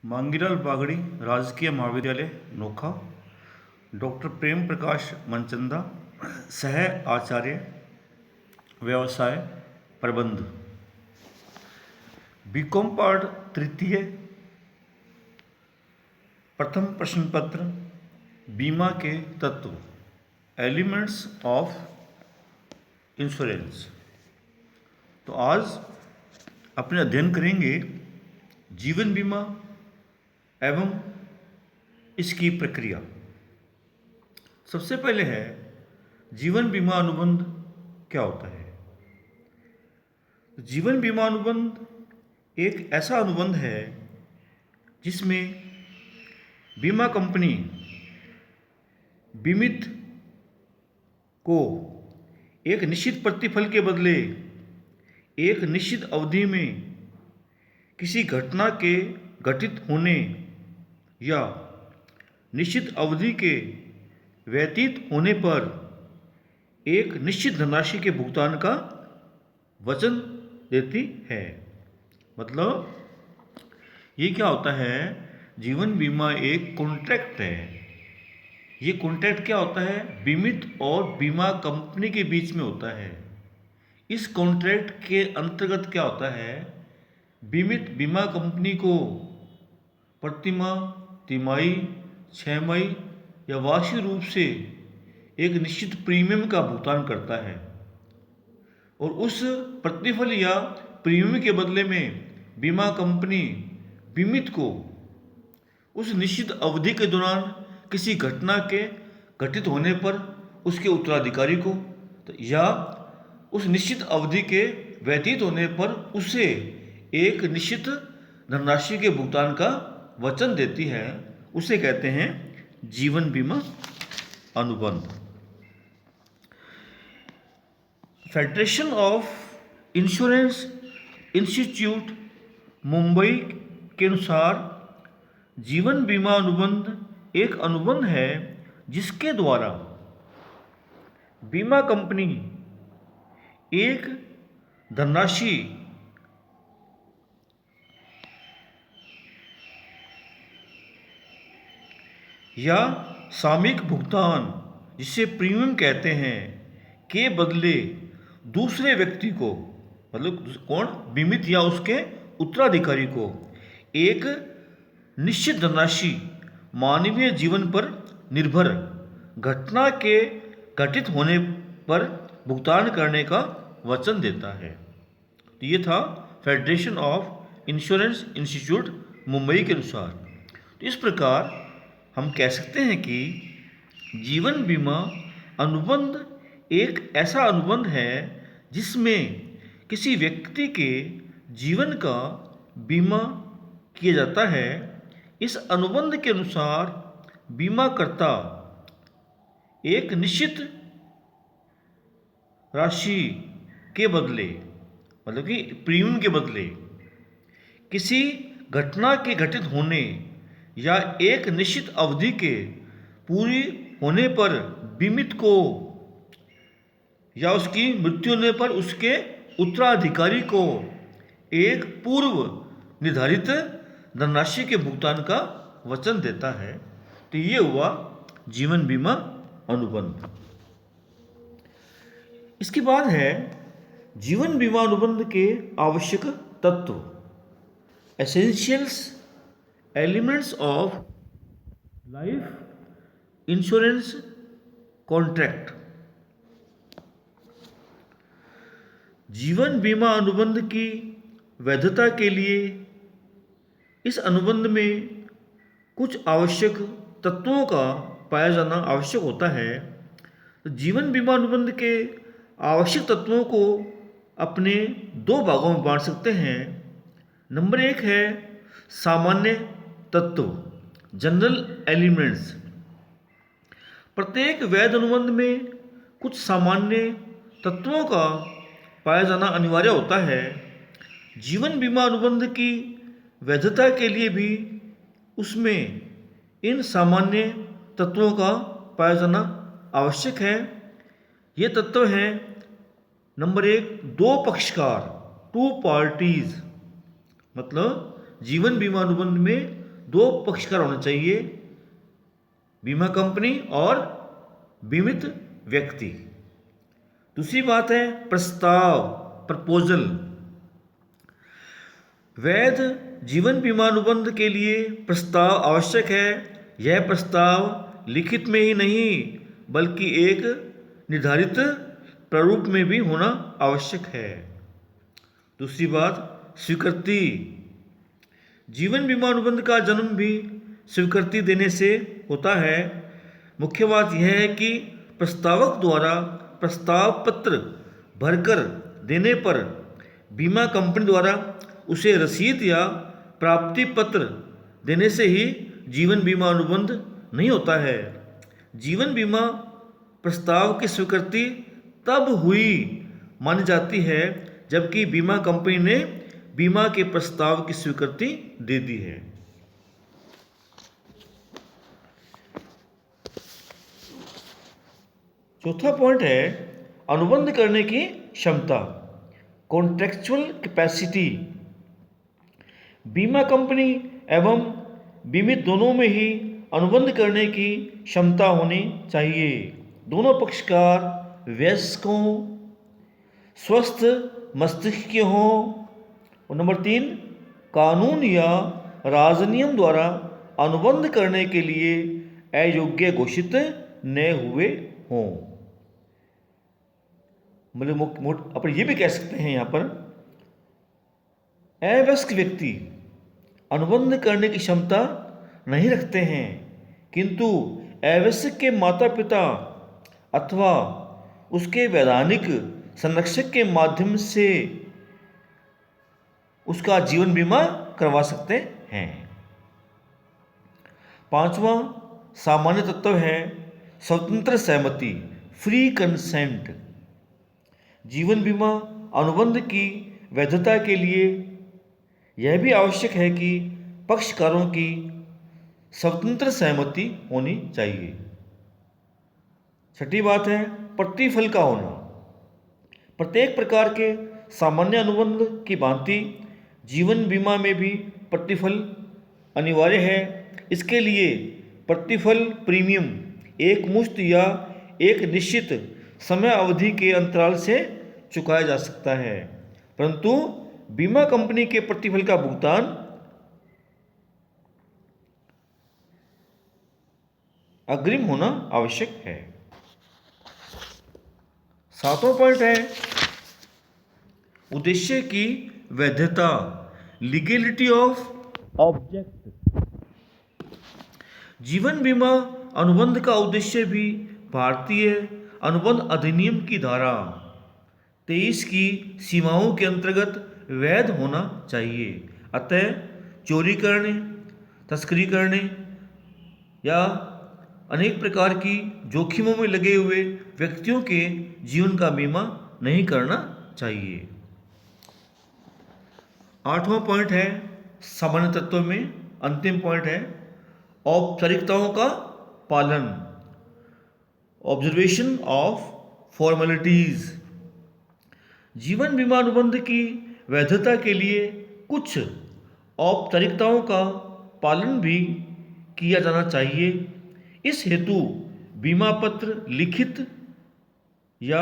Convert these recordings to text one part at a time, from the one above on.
मांगीलाल बागड़ी, राजकीय महाविद्यालय नोखा। डॉक्टर प्रेम प्रकाश मनचंदा, सह आचार्य, व्यवसाय प्रबंध। बीकॉम पार्ट तृतीय, प्रथम प्रश्न पत्र, बीमा के तत्व, एलिमेंट्स ऑफ इंश्योरेंस। तो आज अपने अध्ययन करेंगे जीवन बीमा एवं इसकी प्रक्रिया। सबसे पहले है जीवन बीमा अनुबंध क्या होता है। जीवन बीमा अनुबंध एक ऐसा अनुबंध है जिसमें बीमा कंपनी बीमित को एक निश्चित प्रतिफल के बदले एक निश्चित अवधि में किसी घटना के घटित होने या निश्चित अवधि के व्यतीत होने पर एक निश्चित धनराशि के भुगतान का वचन देती है। मतलब ये क्या होता है, जीवन बीमा एक कॉन्ट्रैक्ट है। ये कॉन्ट्रैक्ट क्या होता है, बीमित और बीमा कंपनी के बीच में होता है। इस कॉन्ट्रैक्ट के अंतर्गत क्या होता है, बीमित बीमा कंपनी को प्रतिमाह, तिमाही, छमाही या वार्षिक रूप से एक निश्चित प्रीमियम का भुगतान करता है और उस प्रतिफल या प्रीमियम के बदले में बीमा कंपनी बीमित को उस निश्चित अवधि के दौरान किसी घटना के घटित होने पर उसके उत्तराधिकारी को या उस निश्चित अवधि के व्यतीत होने पर उसे एक निश्चित धनराशि के भुगतान का वचन देती है। उसे कहते हैं जीवन बीमा अनुबंध। Federation of insurance institute Mumbai के अनुसार जीवन बीमा अनुबंध एक अनुबंध है जिसके द्वारा बीमा कंपनी एक धनराशि या सामयिक भुगतान, जिसे प्रीमियम कहते हैं, के बदले दूसरे व्यक्ति को, मतलब कौन, बीमित या उसके उत्तराधिकारी को एक निश्चित धनराशि मानवीय जीवन पर निर्भर घटना के घटित होने पर भुगतान करने का वचन देता है। तो ये था federation of insurance institute Mumbai के अनुसार। तो इस प्रकार हम कह सकते हैं कि जीवन बीमा अनुबंध एक ऐसा अनुबंध है जिसमें किसी व्यक्ति के जीवन का बीमा किया जाता है। इस अनुबंध के अनुसार बीमाकर्ता एक निश्चित राशि के बदले, मतलब कि प्रीमियम के बदले, किसी घटना के घटित होने या एक निश्चित अवधि के पूरी होने पर बीमित को या उसकी मृत्यु होने पर उसके उत्तराधिकारी को एक पूर्व निर्धारित धनराशि के भुगतान का वचन देता है। तो ये हुआ जीवन बीमा अनुबंध। इसके बाद है जीवन बीमा अनुबंध के आवश्यक तत्व, essentials elements of life insurance contract. जीवन बीमा अनुबंध की वैधता के लिए इस अनुबंध में कुछ आवश्यक तत्वों का पाया जाना आवश्यक होता है। तो जीवन बीमा अनुबंध के आवश्यक तत्वों को अपने दो भागों में बांट सकते हैं। नंबर एक है सामान्य तत्व, जनरल एलिमेंट्स। प्रत्येक वैध अनुबंध में कुछ सामान्य तत्वों का पाया जाना अनिवार्य होता है। जीवन बीमा अनुबंध की वैधता के लिए भी उसमें इन सामान्य तत्वों का पाया जाना आवश्यक है। ये तत्व हैं, नंबर एक, दो पक्षकार, टू पार्टीज, मतलब जीवन बीमा अनुबंध में दो पक्षकार होने चाहिए, बीमा कंपनी और बीमित व्यक्ति। दूसरी बात है प्रस्ताव, प्रपोजल। वैध जीवन बीमा अनुबंध के लिए प्रस्ताव आवश्यक है। यह प्रस्ताव लिखित में ही नहीं बल्कि एक निर्धारित प्रारूप में भी होना आवश्यक है। दूसरी बात स्वीकृति। जीवन बीमा अनुबंध का जन्म भी स्वीकृति देने से होता है। मुख्य बात यह है कि प्रस्तावक द्वारा प्रस्ताव पत्र भरकर देने पर बीमा कंपनी द्वारा उसे रसीद या प्राप्ति पत्र देने से ही जीवन बीमा अनुबंध नहीं होता है। जीवन बीमा प्रस्ताव की स्वीकृति तब हुई मानी जाती है जबकि बीमा कंपनी ने बीमा के प्रस्ताव की स्वीकृति दे दी है। चौथा पॉइंट है अनुबंध करने की क्षमता, कॉन्ट्रेक्चुअल कैपेसिटी। बीमा कंपनी एवं बीमित दोनों में ही अनुबंध करने की क्षमता होनी चाहिए। दोनों पक्षकार वयस्क हों, स्वस्थ मस्तिष्क के हों और नंबर 3 कानून या राजनियम द्वारा अनुबंध करने के लिए अयोग्य घोषित न हुए हों। मतलब अपन ये भी कह सकते हैं यहाँ पर अवयस्क व्यक्ति अनुबंध करने की क्षमता नहीं रखते हैं, किंतु अवयस्क के माता पिता अथवा उसके वैधानिक संरक्षक के माध्यम से उसका जीवन बीमा करवा सकते हैं। पांचवा सामान्य तत्व है स्वतंत्र सहमति, फ्री कंसेंट। जीवन बीमा अनुबंध की वैधता के लिए यह भी आवश्यक है कि पक्षकारों की स्वतंत्र सहमति होनी चाहिए। छठी बात है प्रतिफल का होना। प्रत्येक प्रकार के सामान्य अनुबंध की भांति जीवन बीमा में भी प्रतिफल अनिवार्य है। इसके लिए प्रतिफल प्रीमियम एक मुश्त या एक निश्चित समय अवधि के अंतराल से चुकाया जा सकता है, परंतु बीमा कंपनी के प्रतिफल का भुगतान अग्रिम होना आवश्यक है। सातवां पॉइंट है उद्देश्य की वैधता, लीगलिटी ऑफ ऑब्जेक्ट। जीवन बीमा अनुबंध का उद्देश्य भी भारतीय अनुबंध अधिनियम की धारा 23 की सीमाओं के अंतर्गत वैध होना चाहिए। अतः चोरी करने, तस्करी करने या अनेक प्रकार की जोखिमों में लगे हुए व्यक्तियों के जीवन का बीमा नहीं करना चाहिए। आठवां पॉइंट है सामान्य तत्व में अंतिम पॉइंट है औपचारिकताओं का पालन, ऑब्जर्वेशन ऑफ फॉर्मेलिटीज। जीवन बीमा अनुबंध की वैधता के लिए कुछ औपचारिकताओं का पालन भी किया जाना चाहिए। इस हेतु बीमा पत्र लिखित या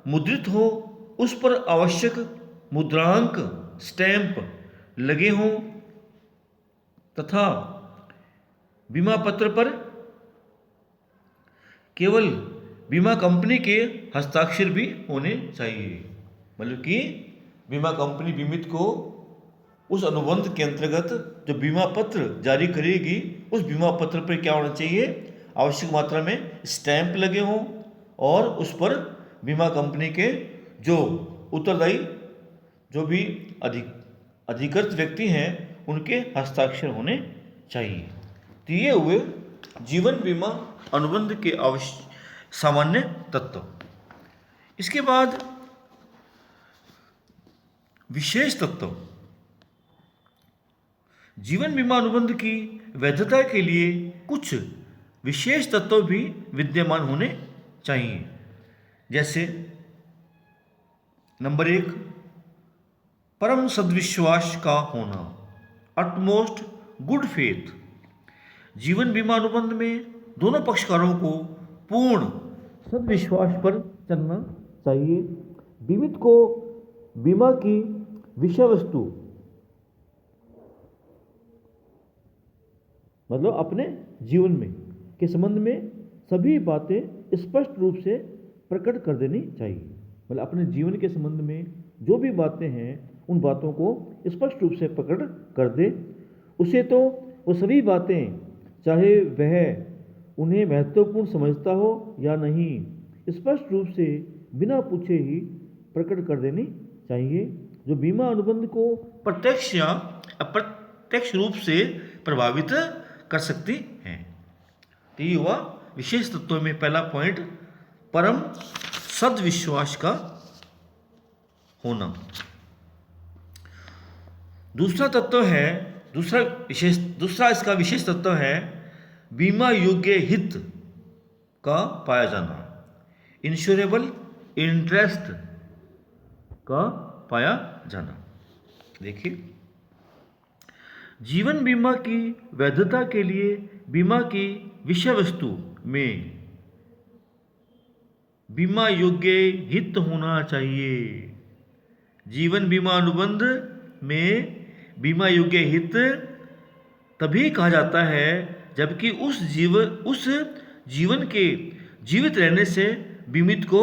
मुद्रित हो, उस पर आवश्यक मुद्रांक स्टैंप लगे हों तथा बीमा पत्र पर केवल बीमा कंपनी के हस्ताक्षर भी होने चाहिए। मतलब कि बीमा कंपनी बीमित को उस अनुबंध के अंतर्गत जो बीमा पत्र जारी करेगी उस बीमा पत्र पर क्या होना चाहिए, आवश्यक मात्रा में स्टैंप लगे हों और उस पर बीमा कंपनी के जो उत्तरदायी जो भी अधिकृत व्यक्ति हैं उनके हस्ताक्षर होने चाहिए। तो ये हुए जीवन बीमा अनुबंध के सामान्य तत्व। इसके बाद विशेष तत्व। जीवन बीमा अनुबंध की वैधता के लिए कुछ विशेष तत्व भी विद्यमान होने चाहिए। जैसे नंबर 1 परम सद्विश्वास का होना, अटमोस्ट गुड फेथ। जीवन बीमा अनुबंध में दोनों पक्षकारों को पूर्ण सदविश्वास पर चलना चाहिए। बीमित को बीमा की विषय वस्तु मतलब अपने जीवन में के संबंध में सभी बातें स्पष्ट रूप से प्रकट कर देनी चाहिए। मतलब अपने जीवन के संबंध में जो भी बातें हैं उन बातों को स्पष्ट रूप से प्रकट कर दे। उसे तो वो सभी बातें चाहे वह उन्हें महत्वपूर्ण समझता हो या नहीं स्पष्ट रूप से बिना पूछे ही प्रकट कर देनी चाहिए, जो बीमा अनुबंध को प्रत्यक्ष या अप्रत्यक्ष रूप से प्रभावित कर सकती हैं। तो ये हुआ विशेष तत्वों में पहला पॉइंट, परम सद्विश्वास का होना। दूसरा तत्व है, दूसरा इसका विशेष तत्व है बीमा योग्य हित का पाया जाना, इंश्योरेबल इंटरेस्ट का पाया जाना। देखिए, जीवन बीमा की वैधता के लिए बीमा की विषय वस्तु में बीमा योग्य हित होना चाहिए। जीवन बीमा अनुबंध में बीमा योग्य हित तभी कहा जाता है जबकि उस जीवन के जीवित रहने से बीमित को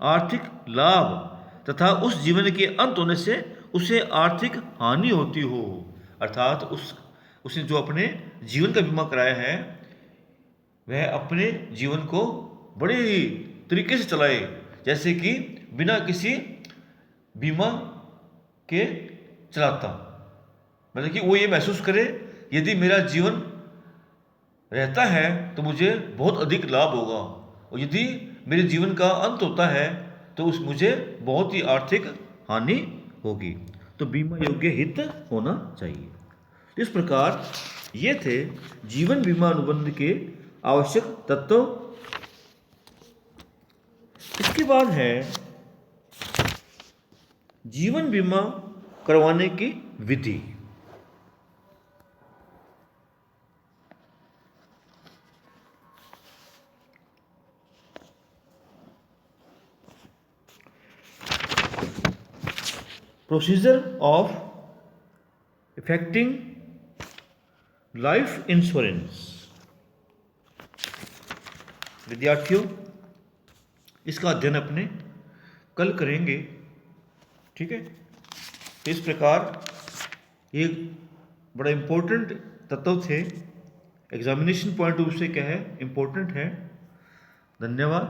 आर्थिक लाभ तथा उस जीवन के अंत होने से उसे आर्थिक हानि होती हो। अर्थात उसने जो अपने जीवन का बीमा कराया है वह अपने जीवन को बड़े ही तरीके से चलाए, जैसे कि बिना किसी बीमा के चलाता। मतलब कि वो ये महसूस करे यदि मेरा जीवन रहता है तो मुझे बहुत अधिक लाभ होगा, और यदि मेरे जीवन का अंत होता है तो मुझे बहुत ही आर्थिक हानि होगी। तो बीमा योग्य हित होना चाहिए। इस प्रकार ये थे जीवन बीमा अनुबंध के आवश्यक तत्व। इसके बाद है जीवन बीमा करवाने की विधि। Procedure of effecting life insurance. विद्यार्थियों, इसका अध्ययन अपने कल करेंगे, ठीक है। तो इस प्रकार ये बड़ा इम्पोर्टेंट तत्व थे, एग्जामिनेशन पॉइंट ऑफ व्यू से क्या है इम्पोर्टेंट है। धन्यवाद।